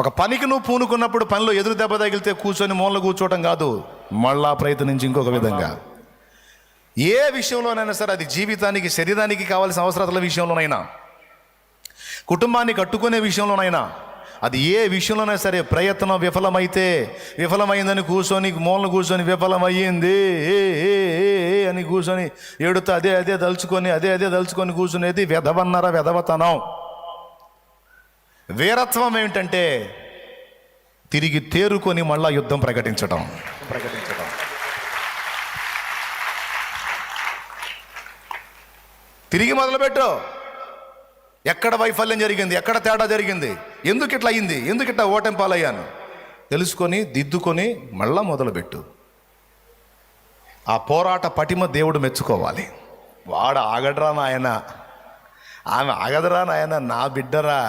ఒక పనికి నువ్వు పూనుకున్నప్పుడు పనిలో ఎదురు దెబ్బ తగిలితే కూర్చొని మూలలో కూర్చోవటం కాదు, మళ్ళా ప్రయత్నించి ఇంకొక విధంగా. ఏ విషయంలోనైనా సరే, అది జీవితానికి శరీరానికి కావాల్సిన అవసరాల విషయంలోనైనా, కుటుంబాన్ని కట్టుకునే విషయంలోనైనా, అది ఏ విషయంలోనైనా సరే ప్రయత్నం విఫలమైందని కూర్చొని మూలను కూర్చొని విఫలమయ్యింది అని కూర్చొని ఏడుతో అదే దలుచుకొని కూర్చునేది వెధవతనం. వీరత్వం ఏమిటంటే తిరిగి తేరుకొని మళ్ళా యుద్ధం ప్రకటించడం. తిరిగి మొదలుపెట్టు. ఎక్కడ వైఫల్యం జరిగింది, ఎక్కడ తేడా జరిగింది, ఎందుకు ఇట్లా అయింది, ఎందుకు ఇట్లా ఓటమి పాలయ్యాను తెలుసుకొని దిద్దుకొని మళ్ళా మొదలుపెట్టు. ఆ పోరాట పటిమ దేవుడు మెచ్చుకోవాలి. వాడు ఆగడరా నాయన, ఆమె ఆగదరా నాయన, నా బిడ్డరా,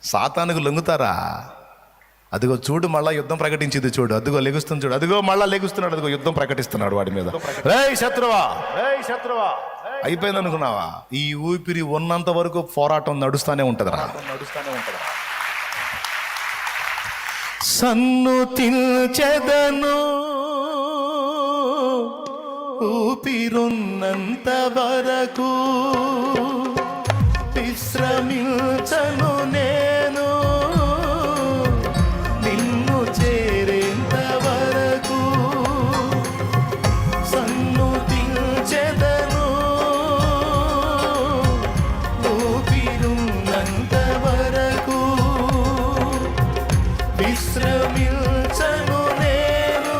సాతానుకు లొంగుతారా? అదిగో చూడు, మళ్ళా యుద్ధం ప్రకటించింది చూడు, అదిగో లెగుస్తుంది చూడు, అదిగో మళ్ళా లెగుస్తున్నాడు, అదిగో యుద్ధం ప్రకటిస్తున్నాడు వాడి మీద. రేయ్ శత్రువా, అయిపోయింది అనుకున్నావా? ఈ ఊపిరి ఉన్నంత వరకు పోరాటం నడుస్తూనే ఉంటుందిరా. సన్నుతిల్చెదను ఊపిరున్నంత వరకు, విశ్రమించను నేను నిన్ను చేరేంత వరకు. సన్నుతిల్చెదను ఊపిరున్నంత వరకు, విశ్రమించను నేను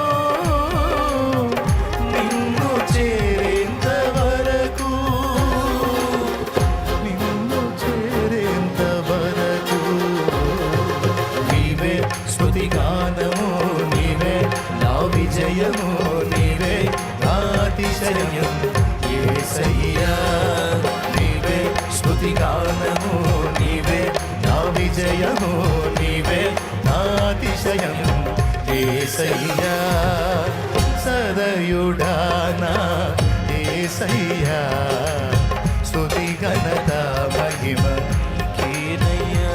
నిన్ను చేరేంత వరకు, నిన్ను చేరేంత వరకు. నీవే స్తుతిగానము, నీవే నా విజయము, నీవే నా అతిశయము యేసయ్యా. నీవే స్తుతిగానము, నీవే నా విజయము, నీవే నా అతిశయము యేసయ్యా. సదయుడానా యేసయ్యా, స్తుతి ఘనత మహిమ నీకేనయ్యా.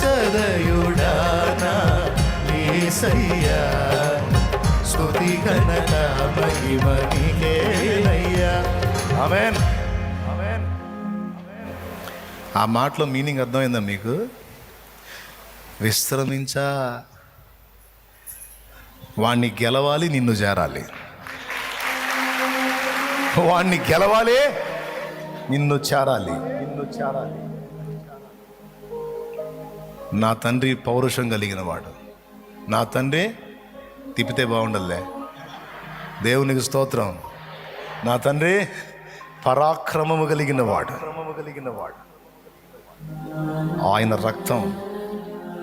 సదయుడానా యేసయ్యా, స్తుతి ఘనత మహిమ నీకేనయ్యా. ఆమేన్. ఆ మాటలో మీనింగ్ అర్థమైందా మీకు? విశ్రమించా, వాణ్ణి గెలవాలి, నిన్ను చేరాలి. వాణ్ణి గెలవాలి, నిన్ను చేరాలి. నా తండ్రి పౌరుషం కలిగిన వాడు. నా తండ్రి తిప్పితే బాగుండలే, దేవునికి స్తోత్రం. నా తండ్రి పరాక్రమము కలిగిన వాడు. ఆయన రక్తం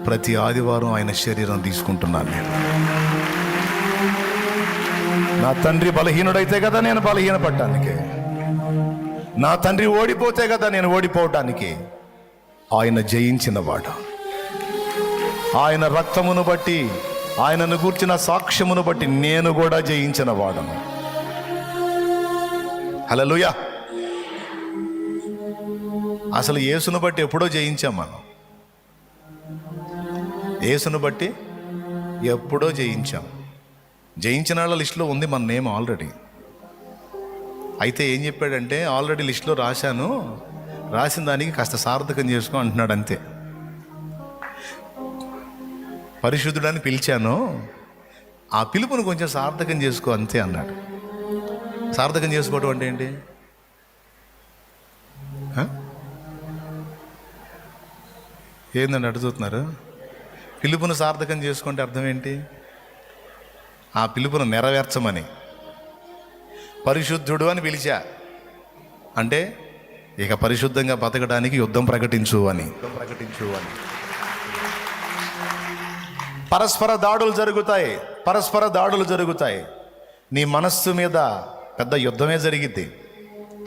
ప్రతి ఆదివారం ఆయన శరీరం తీసుకుంటున్నాను నేను. నా తండ్రి బలహీనుడైతే కదా నేను బలహీనపడటానికి, నా తండ్రి ఓడిపోతే కదా నేను ఓడిపోవటానికి. ఆయన జయించినవాడు. ఆయన రక్తమును బట్టి, ఆయనను గూర్చిన సాక్ష్యమును బట్టి నేను కూడా జయించిన వాడను. హల్లెలూయా. అసలు యేసును బట్టి ఎప్పుడో జయించాం మనం. యేసును బట్టి ఎప్పుడో జయించాం. జయించిన వాళ్ళ లిస్టులో ఉంది మన నేమ్ ఆల్రెడీ. అయితే ఏం చెప్పాడంటే, ఆల్రెడీ లిస్టులో రాశాను, రాసిన దానికి కాస్త సార్థకం చేసుకో అంటున్నాడు అంతే. పరిశుద్ధుడని పిలిచాను, ఆ పిలుపును కొంచెం సార్థకం చేసుకో అంతే అన్నాడు. సార్థకం చేసుకోవడం అంటే ఏంటి? ఏందండి అడుగుతున్నారు? పిలుపును సార్థకం చేసుకుంటే అర్థం ఏంటి? ఆ పిలుపును నెరవేర్చమని. పరిశుద్ధుడు అని పిలిచా అంటే ఇక పరిశుద్ధంగా బతకడానికి యుద్ధం ప్రకటించు అని. పరస్పర దాడులు జరుగుతాయి. నీ మనస్సు మీద పెద్ద యుద్ధమే జరిగిద్ది,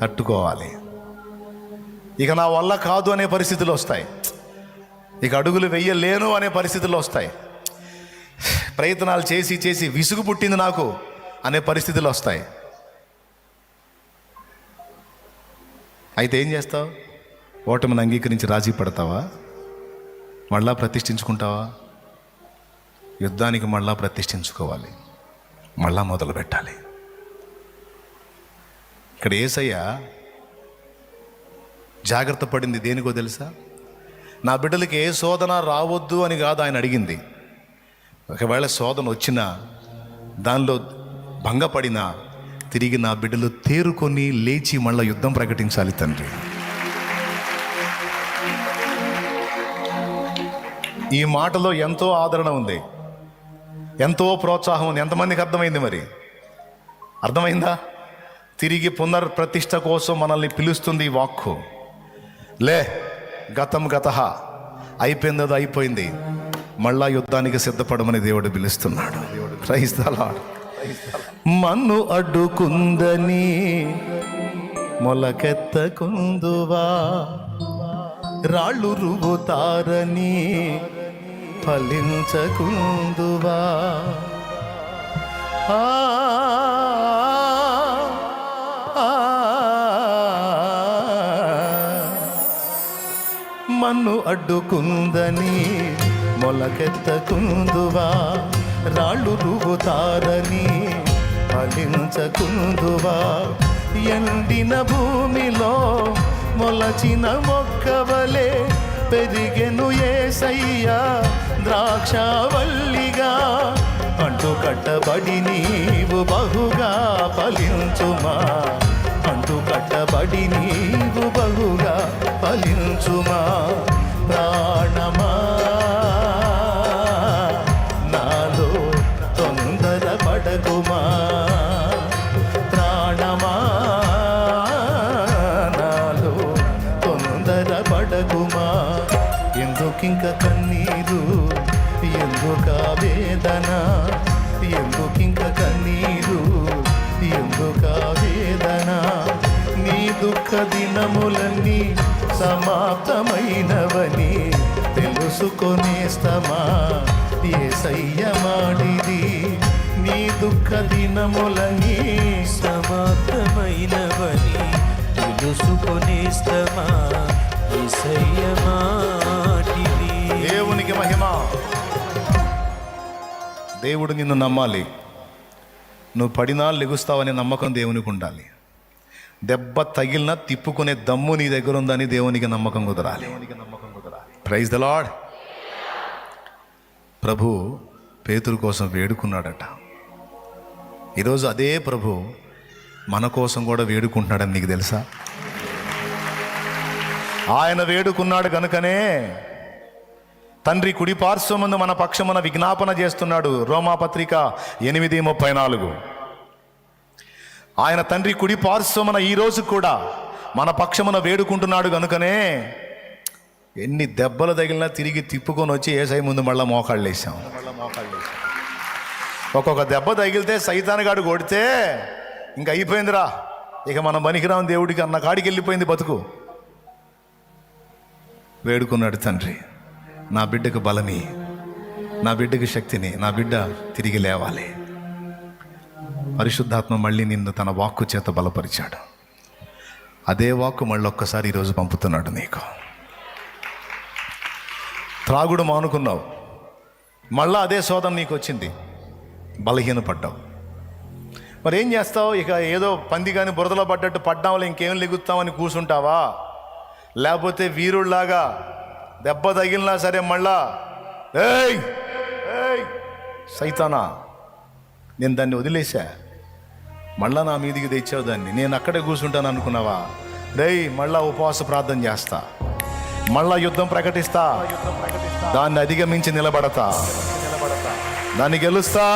తట్టుకోవాలి. ఇక నా వల్ల కాదు అనే పరిస్థితులు వస్తాయి, ఇక అడుగులు వెయ్యలేను అనే పరిస్థితులు వస్తాయి, ప్రయత్నాలు చేసి విసుగు పుట్టింది నాకు అనే పరిస్థితులు వస్తాయి. అయితే ఏం చేస్తావు? ఓటమిని అంగీకరించి రాజీ పడతావా? మళ్ళా ప్రతిష్ఠించుకుంటావా? యుద్ధానికి మళ్ళా ప్రతిష్ఠించుకోవాలి, మళ్ళా మొదలు పెట్టాలి. ఇక్కడ యేసయ్య జాగ్రత్త పడింది దేనికో తెలుసా? నా బిడ్డలకి ఏ శోధన రావద్దు అని కాదు ఆయన అడిగింది. ఒకవేళ శోధన వచ్చినా, దానిలో భంగపడినా, తిరిగి నా బిడ్డలు తేరుకొని లేచి మళ్ళీ యుద్ధం ప్రకటించాలి తండ్రి. ఈ మాటలో ఎంతో ఆదరణ ఉంది, ఎంతో ప్రోత్సాహం ఉంది. ఎంతమందికి అర్థమైంది? మరి అర్థమైందా? తిరిగి పునర్ప్రతిష్ఠ కోసం మనల్ని పిలుస్తుంది ఈ వాక్కు. లే, గతం గతః, అయిపోయింది, అది అయిపోయింది, మళ్ళా యుద్ధానికి సిద్ధపడమని దేవుడు పిలుస్తున్నాడు. Praise the Lord. మన్ను అడ్డుకుందని మొలకెత్తకుందువా, రాళ్ళు రువుతారని ఫలించకుందువా. మన్ను అడ్డుకుందని మొలకెత్తకుందువా, రాళ్ళు రువుతారని ఫలించకుందువా. ఎండిన భూమిలో మొలచిన మొక్కవలే పెరిగెను యేసయ్యా ద్రాక్షవల్లిగా. అంటు కట్టబడి నీవు బహుగా ఫలించుమా, అంటు కట్టబడి నీవు బహుగా ఫలించుమా. ప్రాణమా నాలో తొందర పడకుమా, ప్రాణమా నాలో తొందర పడకుమా. ఎందుకింక కన్నీరు, ఎందుక వేదన, ఎందుకింక కన్నీరు, ఎందుక వేదన. నీ దుఃఖ దినములన్నీ సమాప్తమైనవని తెలుసుకొనేస్తమా, యేసయ్య మాటిది. నీ దుఃఖ దినములన్నీ సమాప్తమైనవని తెలుసుకొనేస్తమా, యేసయ్య మాటిది. దేవునికి మహిమ. దేవుడు నిన్ను నమ్మాలి. నువ్వు పడినా లెగుస్తావనే నమ్మకం దేవునికి ఉండాలి. దెబ్బ తగిలినా తిప్పుకునే దమ్ము నీ దగ్గర ఉందని దేవునికి నమ్మకం కుదరాలి. Praise the Lord. ప్రభు పేతురు కోసం వేడుకున్నాడట. ఈరోజు అదే ప్రభు మన కోసం కూడా వేడుకుంటున్నాడని నీకు తెలుసా? ఆయన వేడుకున్నాడు కనుకనే తండ్రి కుడి పార్శ్వమందు మన పక్షమున విజ్ఞాపన చేస్తున్నాడు. రోమాపత్రిక 8:34. ఆయన తండ్రి కుడి పార్శ్వమున ఈరోజు కూడా మన పక్షమున వేడుకుంటున్నాడు కనుకనే ఎన్ని దెబ్బలు తగిలినా తిరిగి తిప్పుకొని వచ్చి యేసయ్య ముందు మళ్ళీ మోకాళ్ళు వేసాం. ఒక్కొక్క దెబ్బ తగిలితే సైతానుగాడు కొడితే ఇంక అయిపోయిందిరా, ఇక మనం పనికిరాం దేవుడికి అన్న కాడికి వెళ్ళిపోయింది బతుకు. వేడుకున్నాడు తండ్రి, నా బిడ్డకు బలమి, నా బిడ్డకు శక్తిని, నా బిడ్డ తిరిగి లేవాలి. పరిశుద్ధాత్మ మళ్ళీ నిన్ను తన వాక్కు చేత బలపరిచాడు. అదే వాక్కు మళ్ళీ ఒక్కసారి ఈరోజు పంపుతున్నాడు నీకు. త్రాగుడు మానుకున్నావు, మళ్ళా అదే శోధన నీకు వచ్చింది, బలహీనపడ్డావు. మరి ఏం చేస్తావు? ఇక ఏదో పంది కానీ బురదలో పడ్డట్టు పడ్డావులే, ఇంకేం లెగుస్తామని కూర్చుంటావా? లేకపోతే వీరుళ్లాగా దెబ్బ తగిలినా సరే మళ్ళా ఏయ్ ఏయ్ సైతానా, నేను దాన్ని వదిలేసా, మళ్ళా నా మీదికి తెచ్చావు దాన్ని, నేను అక్కడే కూర్చుంటాను అనుకున్నావా? రేయ్ మళ్ళా ఉపవాస ప్రార్థన చేస్తా, మళ్ళా యుద్ధం ప్రకటిస్తా, దాన్ని అధిగమించి నిలబడతా, దాన్ని గెలుస్తా.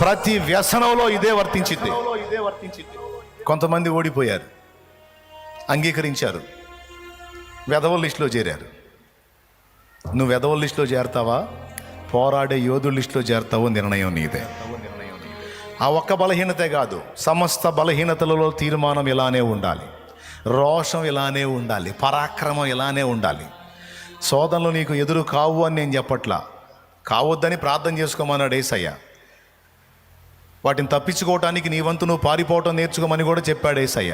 ప్రతి వ్యసనంలో ఇదే వర్తించింది. కొంతమంది ఓడిపోయారు, అంగీకరించారు, వెధవల లిస్టులో చేరారు. నువ్వు వెధవల లిస్టులో చేరతావా, పోరాడే యోధుల లిస్టులో చేరతావో నిర్ణయం నీదే. ఆ ఒక్క బలహీనతే కాదు, సమస్త బలహీనతలలో తీర్మానం ఇలానే ఉండాలి, రోషం ఇలానే ఉండాలి, పరాక్రమం ఇలానే ఉండాలి. శోధనలు నీకు ఎదురు కావు అని నేను చెప్పట్లా, కావద్దని ప్రార్థన చేసుకోమన్నాడు యేసయ్య. వాటిని తప్పించుకోవటానికి నీ వంతు నువ్వు పారిపోవటం నేర్చుకోమని కూడా చెప్పాడు యేసయ్య.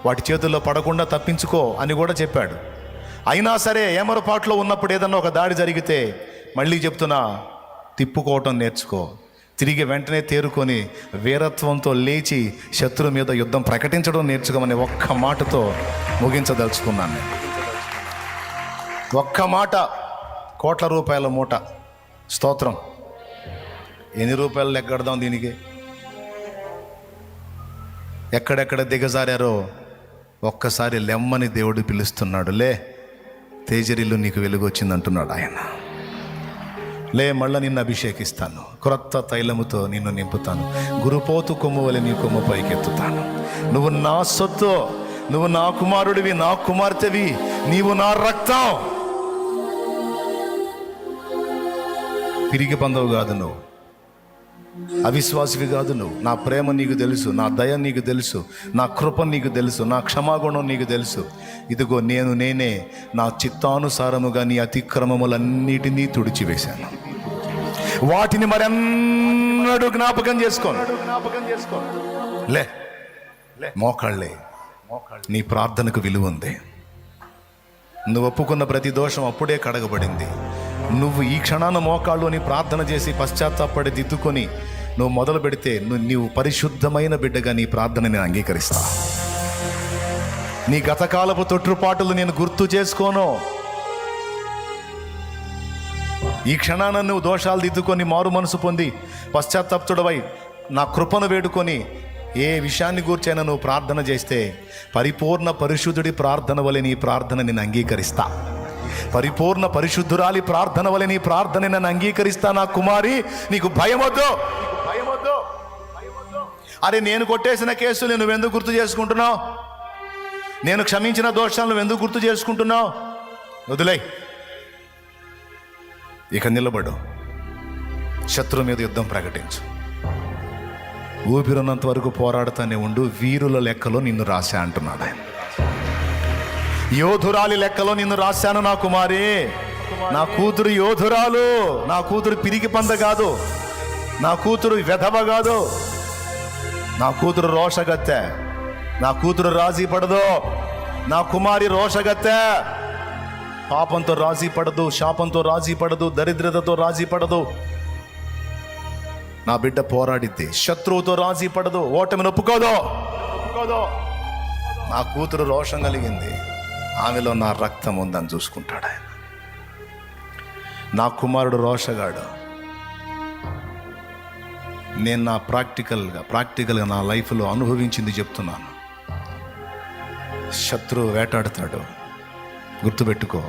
వాటి చేతుల్లో పడకుండా తప్పించుకో అని కూడా చెప్పాడు. అయినా సరే ఏమరపాట్లో ఉన్నప్పుడు ఏదన్నా ఒక దాడి జరిగితే మళ్ళీ చెప్తున్నా, తిప్పుకోవటం నేర్చుకో. తిరిగి వెంటనే తేరుకొని వీరత్వంతో లేచి శత్రువు మీద యుద్ధం ప్రకటించడం నేర్చుకోమని ఒక్క మాటతో ముగించదలుచుకున్నాను నేను. ఒక్క మాట, కోట్ల రూపాయల మూట. స్తోత్రం. ఎన్ని రూపాయలు లెక్కడదాం దీనికి? ఎక్కడెక్కడ దిగజారారో ఒక్కసారి లెమ్మని దేవుడు పిలుస్తున్నాడు. లే, తేజరిల్లు నీకు వెలుగు వచ్చిందంటున్నాడు ఆయన. లే, మళ్ళా నిన్ను అభిషేకిస్తాను, క్రొత్త తైలముతో నిన్ను నింపుతాను, గురుపోతు కొమ్ము వలె నీ కొమ్ము పైకెత్తుతాను. నువ్వు నా సొత్తు, నువ్వు నా కుమారుడివి, నా కుమార్తెవి, నీవు నా రక్తం. పిరికి పందవు కాదు నువ్వు, అవిశ్వాసివి కాదు నువ్వు. నా ప్రేమ నీకు తెలుసు, నా దయ నీకు తెలుసు, నా కృప నీకు తెలుసు, నా క్షమాగుణం నీకు తెలుసు. ఇదిగో నేనే నా చిత్తానుసారముగా నీ అతిక్రమములన్నిటినీ తుడిచివేశాను. వాటిని మరెన్నడూ జ్ఞాపకం చేసుకోను. లే, మోకాళ్ళే. నీ ప్రార్థనకు విలువ ఉంది. నువ్వు ఒప్పుకున్న ప్రతి దోషం అప్పుడే కడగబడింది. నువ్వు ఈ క్షణాన మోకాళ్ళు నీ ప్రార్థన చేసి పశ్చాత్తాపడి దిద్దుకొని నువ్వు మొదలు పెడితే నీవు పరిశుద్ధమైన బిడ్డగా నీ ప్రార్థన నేను అంగీకరిస్తా. నీ గతకాలపు తొట్టుపాటులు నేను గుర్తు చేసుకోను. ఈ క్షణాన నువ్వు దోషాలు దిద్దుకొని మారు మనసు పొంది పశ్చాత్తాప్తుడవై నా కృపను వేడుకొని ఏ విషయాన్ని గూర్చైనా నువ్వు ప్రార్థన చేస్తే పరిపూర్ణ పరిశుద్ధుడి ప్రార్థన వలె నీ ప్రార్థన నేను అంగీకరిస్తా. పరిపూర్ణ పరిశుద్ధురాలి ప్రార్థన వలె నీ ప్రార్థన నేను అంగీకరిస్తా. నా కుమారి, నీకు భయం వద్దు. అరే, నేను కొట్టేసిన కేసులు నువ్వెందుకు గుర్తు చేసుకుంటున్నావు? నేను క్షమించిన దోషాలు నువ్వెందుకు గుర్తు చేసుకుంటున్నావు? వదిలే, ఇక నిలబడు, శత్రువు మీద యుద్ధం ప్రకటించు. ఊపిరున్నంత వరకు పోరాడుతానే ఉండు. వీరుల లెక్కలో నిన్ను రాశా అంటున్నాడు ఆయన. యోధురాలి లెక్కలో నిన్ను రాశాను నా కుమారి. నా కూతురు యోధురాలు. నా కూతురు పిరికి పంద కాదు, నా కూతురు వెధవ కాదు, నా కూతురు రోషగత్తె, నా కూతురు రాజీ పడదు, నా కుమారి రోషగత్తె. పాపంతో రాజీ పడదు, శాపంతో రాజీ పడదు, దరిద్రతతో రాజీ పడదు. నా బిడ్డ పోరాడిద్ది, శత్రువుతో రాజీ పడదు, ఓటమిని ఒప్పుకోదు. నా కూతురు రోషం కలిగింది, ఆమెలో నా రక్తం ఉందని చూసుకుంటాడు ఆయన. నా కుమారుడు రోషగాడు. నేను నా ప్రాక్టికల్గా నా లైఫ్లో అనుభవించింది చెప్తున్నాను. శత్రువు వేటాడుతాడు, గుర్తుపెట్టుకో.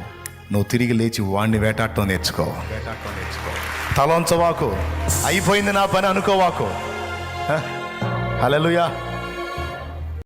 నువ్వు తిరిగి లేచి వాడిని వేటాడటం నేర్చుకో. తలొంచవాకు, అయిపోయింది నా పని అనుకోవాకు. హల్లెలూయా.